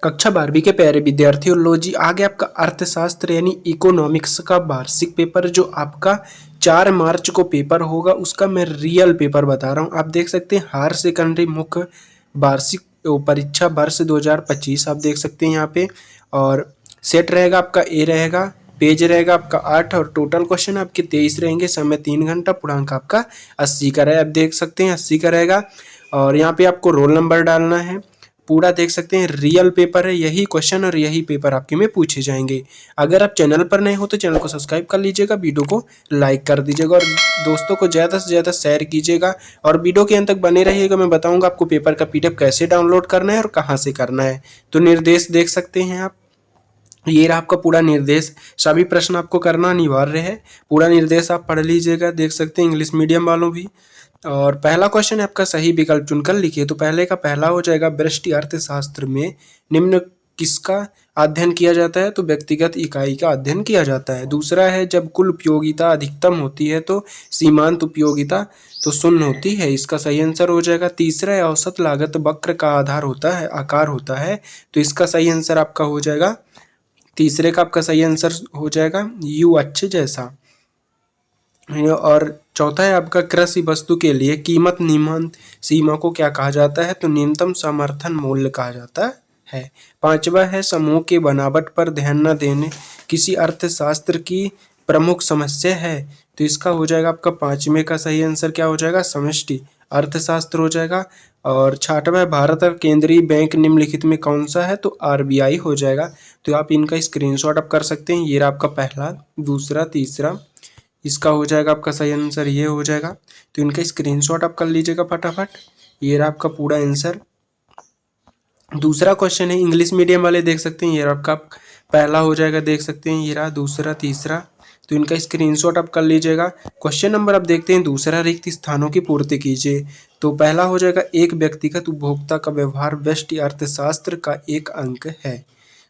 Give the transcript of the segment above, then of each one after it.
कक्षा 12वीं के प्यारे विद्यार्थियों, लो जी आ गया आपका अर्थशास्त्र यानी इकोनॉमिक्स का वार्षिक पेपर, जो आपका 4 मार्च को पेपर होगा। उसका मैं रियल पेपर बता रहा हूँ। आप देख सकते हैं हायर सेकेंडरी मुख्य वार्षिक परीक्षा वर्ष 2025 आप देख सकते हैं यहाँ पे। और सेट रहेगा आपका ए रहेगा, पेज रहेगा आपका 8 और टोटल क्वेश्चन आपके 23 रहेंगे। समय 3 घंटा, पूर्णांक आपका 80 का रहेगा। आप देख सकते हैं 80 का रहेगा। और यहाँ पे आपको रोल नंबर डालना है। पूरा देख सकते हैं रियल पेपर है, यही क्वेश्चन और यही पेपर आपके में पूछे जाएंगे। अगर आप चैनल पर नए हो तो चैनल को सब्सक्राइब कर लीजिएगा, वीडियो को लाइक कर दीजिएगा और दोस्तों को ज़्यादा से ज़्यादा शेयर कीजिएगा। और वीडियो के अंत तक बने रहिएगा, मैं बताऊंगा आपको पेपर का PDF कैसे डाउनलोड करना है और कहाँ से करना है। तो निर्देश देख सकते हैं आप, ये रहा आपका पूरा निर्देश। सभी प्रश्न आपको करना अनिवार्य है, पूरा निर्देश आप पढ़ लीजिएगा। देख सकते हैं इंग्लिश मीडियम वालों भी। और पहला क्वेश्चन है आपका, सही विकल्प चुनकर लिखिए। तो पहले का पहला हो जाएगा, व्यष्टि अर्थशास्त्र में निम्न किसका अध्ययन किया जाता है? तो व्यक्तिगत इकाई का अध्ययन किया जाता है। दूसरा है, जब कुल उपयोगिता अधिकतम होती है तो सीमांत उपयोगिता तो शून्य होती है, इसका सही आंसर हो जाएगा। तीसरा है, औसत लागत वक्र का आधार होता है, आकार होता है, तो इसका सही आंसर आपका हो जाएगा, तीसरे का आपका सही आंसर हो जाएगा यू अच्छे जैसा। और चौथा है आपका, कृषि वस्तु के लिए कीमत निम्न सीमा को क्या कहा जाता है? तो न्यूनतम समर्थन मूल्य कहा जाता है। पांचवा है, समूह के बनावट पर ध्यान न देने किसी अर्थशास्त्र की प्रमुख समस्या है, तो इसका हो जाएगा आपका पांचवें का सही आंसर क्या हो जाएगा? समष्टि अर्थशास्त्र हो जाएगा। और छठवा है, भारत का केंद्रीय बैंक निम्नलिखित में कौन सा है? तो RBI हो जाएगा। तो आप इनका स्क्रीनशॉट आप कर सकते हैं। ये रहा आपका पहला, दूसरा, तीसरा, इसका हो जाएगा आपका सही आंसर ये हो जाएगा। तो इनका स्क्रीनशॉट आप कर लीजिएगा फटाफट। ये रहा आपका पूरा आंसर। दूसरा क्वेश्चन है, इंग्लिश मीडियम वाले देख सकते हैं, ये आपका पहला हो जाएगा, देख सकते हैं ये रहा, दूसरा, तीसरा, तो इनका स्क्रीनशॉट आप कर लीजिएगा। क्वेश्चन नंबर आप देखते हैं, दूसरा, रिक्त स्थानों की पूर्ति कीजिए। तो पहला हो जाएगा, एक व्यक्तिगत उपभोक्ता का व्यवहार व्यष्टि अर्थशास्त्र का एक अंक है।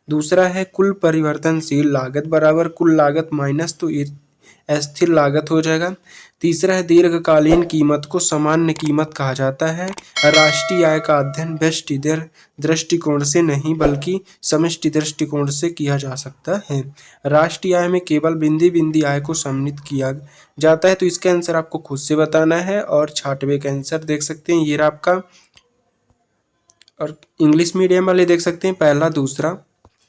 दूसरा है, कुल परिवर्तनशील लागत बराबर कुल लागत माइनस तो अस्थिर लागत हो जाएगा। तीसरा है, दीर्घकालीन कीमत को सामान्य कीमत कहा जाता है। राष्ट्रीय आय का अध्ययन व्यष्टि दृष्टिकोण से नहीं बल्कि समष्टि दृष्टिकोण से किया जा सकता है। राष्ट्रीय आय में केवल बिंदी बिंदी आय को सम्मिलित किया जाता है, तो इसका आंसर आपको खुद से बताना है। और 6वें का आंसर देख सकते हैं, ये रहा आपका। और इंग्लिश मीडियम वाले देख सकते हैं, पहला, दूसरा,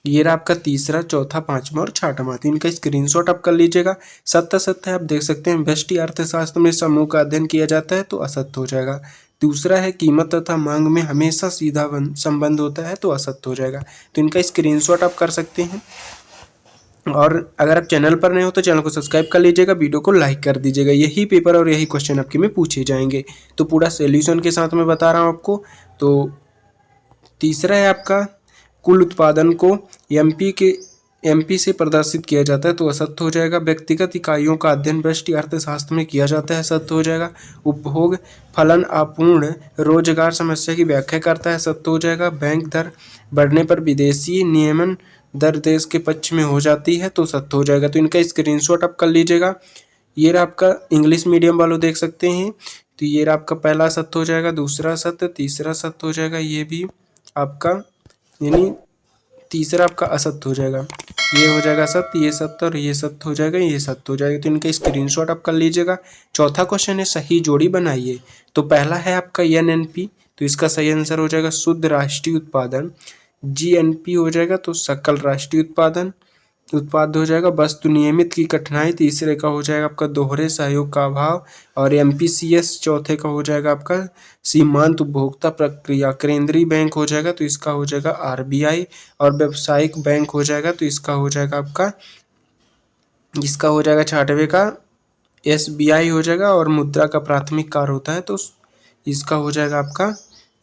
ये रहा आपका तीसरा, चौथा, पांचवा और छठवां। तो इनका स्क्रीनशॉट आप कर लीजिएगा। सत्य आप देख सकते हैं, व्यष्टि अर्थशास्त्र में समूह का अध्ययन किया जाता है, तो असत्य हो जाएगा। दूसरा है, कीमत तथा मांग में हमेशा सीधा संबंध होता है, तो असत्य हो जाएगा। तो इनका स्क्रीनशॉट आप कर सकते हैं। और अगर आप चैनल पर नए हो तो चैनल को सब्सक्राइब कर लीजिएगा, वीडियो को लाइक कर दीजिएगा। यही पेपर और यही क्वेश्चन आपके में पूछे जाएंगे। तो पूरा सोल्यूशन के साथ मैं बता रहा हूँ आपको। तो तीसरा है आपका, कुल उत्पादन को MP से प्रदर्शित किया जाता है, तो असत्य हो जाएगा। व्यक्तिगत इकाइयों का अध्ययन व्यष्टि अर्थशास्त्र में किया जाता है, सत्य हो जाएगा। उपभोग फलन अपूर्ण रोजगार समस्या की व्याख्या करता है, सत्य हो जाएगा। बैंक दर बढ़ने पर विदेशी नियमन दर देश के पक्ष में हो जाती है, तो सत्य हो जाएगा। तो इनका स्क्रीनशॉट आप कर लीजिएगा। ये रहा आपका, इंग्लिश मीडियम वालों देख सकते हैं, तो ये रहा आपका पहला सत्य हो जाएगा, दूसरा सत्य, तीसरा सत्य हो जाएगा, ये भी आपका, यानी तीसरा आपका असत्य हो जाएगा। ये हो जाएगा सत्य, ये सत्य और ये सत्य हो जाएगा, ये सत्य हो जाएगा। तो इनका स्क्रीनशॉट आप कर लीजिएगा। चौथा क्वेश्चन है, सही जोड़ी बनाइए। तो पहला है आपका NNP, तो इसका सही आंसर हो जाएगा शुद्ध राष्ट्रीय उत्पादन। GNP हो जाएगा, तो सकल राष्ट्रीय उत्पाद हो जाएगा। वस्तु नियमित की कठिनाई तीसरे का हो जाएगा आपका दोहरे सहयोग का अभाव। और MPCS चौथे का हो जाएगा आपका सीमांत उपभोक्ता प्रक्रिया। केंद्रीय बैंक हो जाएगा, तो इसका हो जाएगा RBI। और व्यावसायिक बैंक हो जाएगा, तो इसका हो जाएगा आपका, इसका हो जाएगा 6वें का SBI हो जाएगा। और मुद्रा का प्राथमिक कार्य होता है, तो इसका हो जाएगा आपका,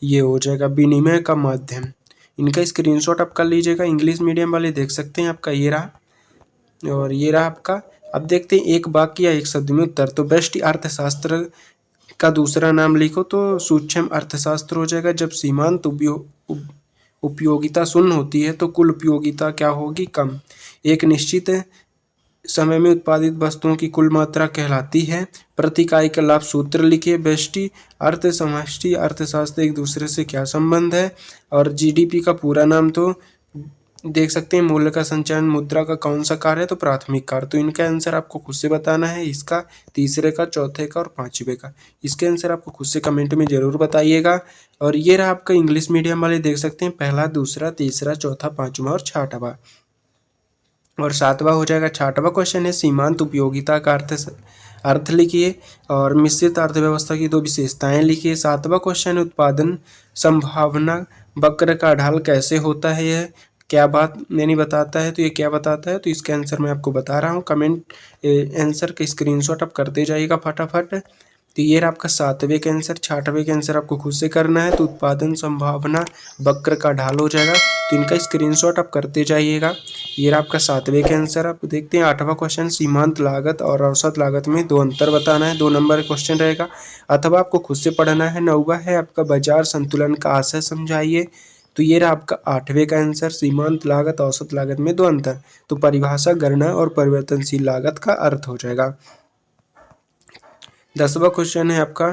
ये हो जाएगा विनिमय का माध्यम। इनका स्क्रीनशॉट आप कर लीजिएगा। इंग्लिश मीडियम वाले देख सकते हैं आपका, ये रहा और ये रहा आपका। अब देखते हैं एक वाक्य या एक शब्द में उत्तर। तो व्यष्टि अर्थशास्त्र का दूसरा नाम लिखो, तो सूक्ष्म अर्थशास्त्र हो जाएगा। जब सीमांत उपयोगिता शून्य होती है तो कुल उपयोगिता क्या होगी? कम। एक निश्चित समय में उत्पादित वस्तुओं की कुल मात्रा कहलाती है। प्रति इकाई का लाभ सूत्र लिखिए। व्यष्टि अर्थ समष्टि अर्थशास्त्र एक दूसरे से क्या संबंध है। और जीडीपी का पूरा नाम तो देख सकते हैं, मूल्य का संचरण मुद्रा का कौन सा कार्य है, तो प्राथमिक कार्य। तो इनका आंसर आपको खुद से बताना है, इसका, तीसरे का, चौथे का और पांचवे का। इसके आंसर आपको खुद से कमेंट में जरूर बताइएगा। और ये रहा आपका इंग्लिश मीडियम वाले, देख सकते हैं पहला, दूसरा, तीसरा, चौथा, पांचवा और छठवां। और सातवां हो जाएगा। छठवां क्वेश्चन है सीमांत उपयोगिता का अर्थ लिखिए और मिश्रित अर्थव्यवस्था की दो विशेषताएं लिखिए। सातवां क्वेश्चन है उत्पादन संभावना वक्र का ढाल कैसे होता है, यह क्या बात यानी बताता है, तो ये क्या बताता है, तो इसका आंसर मैं आपको बता रहा हूँ। कमेंट आंसर का स्क्रीनशॉट आप करते जाइएगा फटाफट। तो ये रहा आपका सातवें का आंसर। छठवें का आंसर आपको खुद से करना है, तो उत्पादन संभावना वक्र का ढाल हो जाएगा। तो इनका स्क्रीनशॉट आप करते जाइएगा। ये रहा आपका सातवें का आंसर। आप देखते हैं आठवां क्वेश्चन सीमांत लागत और औसत लागत में दो अंतर बताना है, 2 नंबर क्वेश्चन रहेगा, अथवा आपको खुद से पढ़ना है। नौवां है आपका बाजार संतुलन का आशय समझाइए। तो ये रहा आपका आठवें का आंसर सीमांत लागत औसत लागत में दो अंतर। तो परिभाषा, गणना और परिवर्तनशील लागत का अर्थ हो जाएगा। 10वां क्वेश्चन है आपका,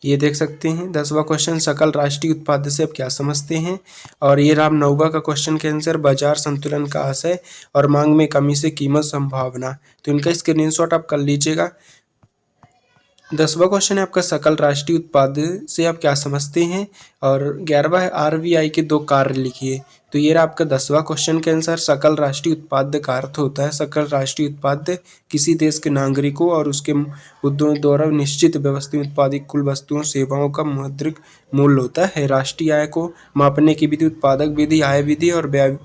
ये देख सकते हैं 10वां क्वेश्चन सकल राष्ट्रीय उत्पाद से आप क्या समझते हैं। और ये रहा 9वां का क्वेश्चन के आंसर बाजार संतुलन का आशय और मांग में कमी से कीमत संभावना। तो इनका स्क्रीनशॉट आप कर लीजिएगा। 10वां क्वेश्चन है आपका सकल राष्ट्रीय उत्पाद से आप क्या समझते हैं। और 11वां है आरबीआई के दो कार्य लिखिए। तो ये रहा आपका 10वां क्वेश्चन के आंसर। सकल राष्ट्रीय उत्पाद का अर्थ होता है सकल राष्ट्रीय उत्पाद किसी देश के नागरिकों और उसके उद्योगों द्वारा निश्चित व्यवस्था में उत्पादित कुल वस्तुओं सेवाओं का मौद्रिक मूल्य होता है। राष्ट्रीय आय को मापने की विधि उत्पादक विधि, आय विधि और व्यय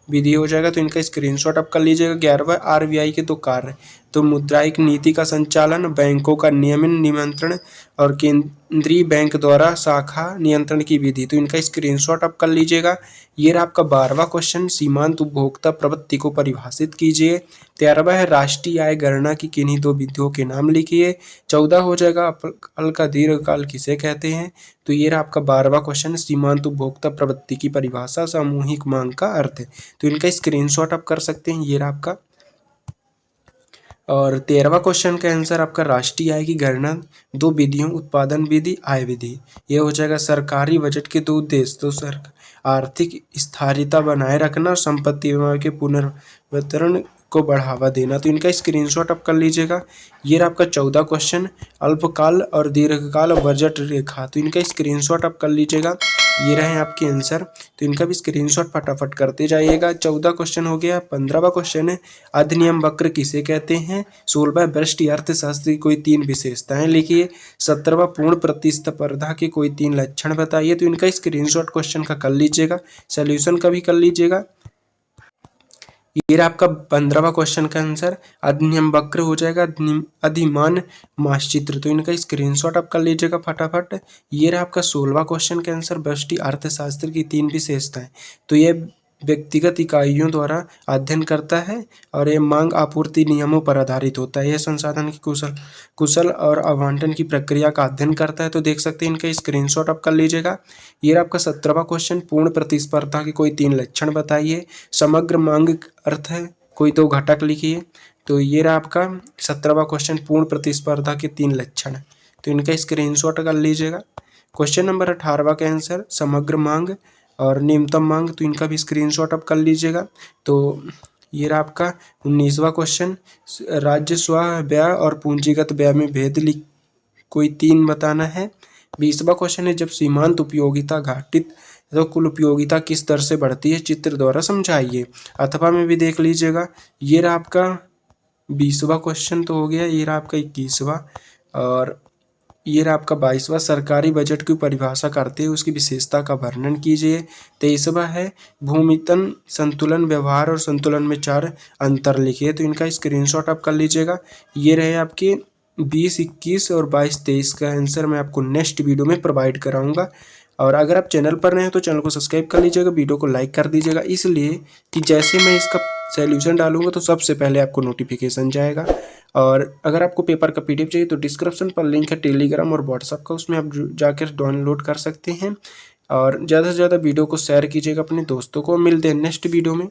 विधि हो जाएगा। तो इनका स्क्रीनशॉट आप कर लीजिएगा। 11वां आरबीआई के दो कार्य, तो मुद्रायिक नीति का संचालन, बैंकों का नियमन नियंत्रण और केंद्रीय बैंक द्वारा शाखा नियंत्रण की विधि। तो इनका स्क्रीनशॉट आप कर लीजिएगा। ये रहा आपका 12वां क्वेश्चन सीमांत उपभोक्ता प्रवृत्ति को परिभाषित कीजिए। 13वां है राष्ट्रीय आय गणना की किन्हीं दो विधियों के नाम लिखिए। 14 हो जाएगा अल्पकाल का दीर्घकाल किसे कहते हैं। तो ये रहा आपका 12वां क्वेश्चन सीमांत उपभोक्ता प्रवृत्ति की परिभाषा, सामूहिक मांग का अर्थ है। तो इनका स्क्रीनशॉट आप कर सकते हैं। ये रहा आपका। और 13वां क्वेश्चन का आंसर आपका राष्ट्रीय आय की गणना दो विधियों उत्पादन विधि, आय विधि। ये हो जाएगा सरकारी बजट के दो उद्देश्य, तो सर आर्थिक स्थिरता बनाए रखना और संपत्ति बीमा के पुनर्वितरण को बढ़ावा देना। तो इनका स्क्रीनशॉट आप कर लीजिएगा। ये रहा आपका 14 क्वेश्चन अल्पकाल और दीर्घकाल बजट रेखा। तो इनका स्क्रीनशॉट आप कर लीजिएगा। ये रहे आपके आंसर। तो इनका भी स्क्रीनशॉट फटाफट करते जाइएगा। 14 क्वेश्चन हो गया। 15वां क्वेश्चन है अधिनियम वक्र किसे कहते हैं। 16वां व्यष्टि अर्थशास्त्र की कोई 3 विशेषताएं लिखिए। 17वां पूर्ण प्रतिस्पर्धा के कोई 3 लक्षण बताइए। तो इनका स्क्रीनशॉट क्वेश्चन का कर लीजिएगा, सोल्यूशन का भी कर लीजिएगा। ये रहा आपका 15वां क्वेश्चन का आंसर अधिनियम वक्र हो जाएगा अधिमान मानचित्र। तो इनका स्क्रीनशॉट आप कर लीजिएगा फटाफट। ये रहा आपका 16वां क्वेश्चन का आंसर व्यष्टि अर्थशास्त्र की 3 विशेषताएं। तो ये व्यक्तिगत इकाइयों द्वारा अध्ययन करता है और ये मांग आपूर्ति नियमों पर आधारित होता है। यह संसाधन की कुशल और आवंटन की प्रक्रिया का अध्ययन करता है। तो देख सकते हैं इनका स्क्रीनशॉट आप कर लीजिएगा। ये रहा आपका 17वां क्वेश्चन पूर्ण प्रतिस्पर्धा के कोई 3 लक्षण बताइए। समग्र मांग अर्थ है कोई 2 घटक लिखिए। तो ये रहा आपका 17वां क्वेश्चन पूर्ण प्रतिस्पर्धा के 3 लक्षण। तो इनका स्क्रीनशॉट कर लीजिएगा। क्वेश्चन नंबर 18वां का आंसर समग्र मांग और न्यूनतम मांग। तो इनका भी स्क्रीनशॉट आप कर लीजिएगा। तो ये रहा आपका 19वां क्वेश्चन राजस्व व्यय और पूंजीगत व्यय में भेद कोई 3 बताना है। 20वां क्वेश्चन है जब सीमांत उपयोगिता घटित तो कुल उपयोगिता किस दर से बढ़ती है, चित्र द्वारा समझाइए। अथवा में भी देख लीजिएगा। ये रहा आपका 20वां क्वेश्चन तो हो गया। ये रहा आपका 21वां और ये रहा आपका 22वां सरकारी बजट की परिभाषा करते हुए उसकी विशेषता का वर्णन कीजिए। 23वां है भूमितन संतुलन व्यवहार और संतुलन में 4 अंतर लिखिए। तो इनका स्क्रीनशॉट आप कर लीजिएगा। ये रहे आपके 20, 21 और 22, 23 का आंसर मैं आपको नेक्स्ट वीडियो में प्रोवाइड कराऊंगा। और अगर आप चैनल पर नए हैं तो चैनल को सब्सक्राइब कर लीजिएगा, वीडियो को लाइक कर दीजिएगा, इसलिए कि जैसे मैं इसका सॉल्यूशन डालूंगा तो सबसे पहले आपको नोटिफिकेशन जाएगा। और अगर आपको पेपर का पीडीएफ चाहिए तो डिस्क्रिप्शन पर लिंक है टेलीग्राम और व्हाट्सएप का, उसमें आप जाकर डाउनलोड कर सकते हैं। और ज़्यादा से ज़्यादा वीडियो को शेयर कीजिएगा अपने दोस्तों को। मिलते हैं नेक्स्ट वीडियो में।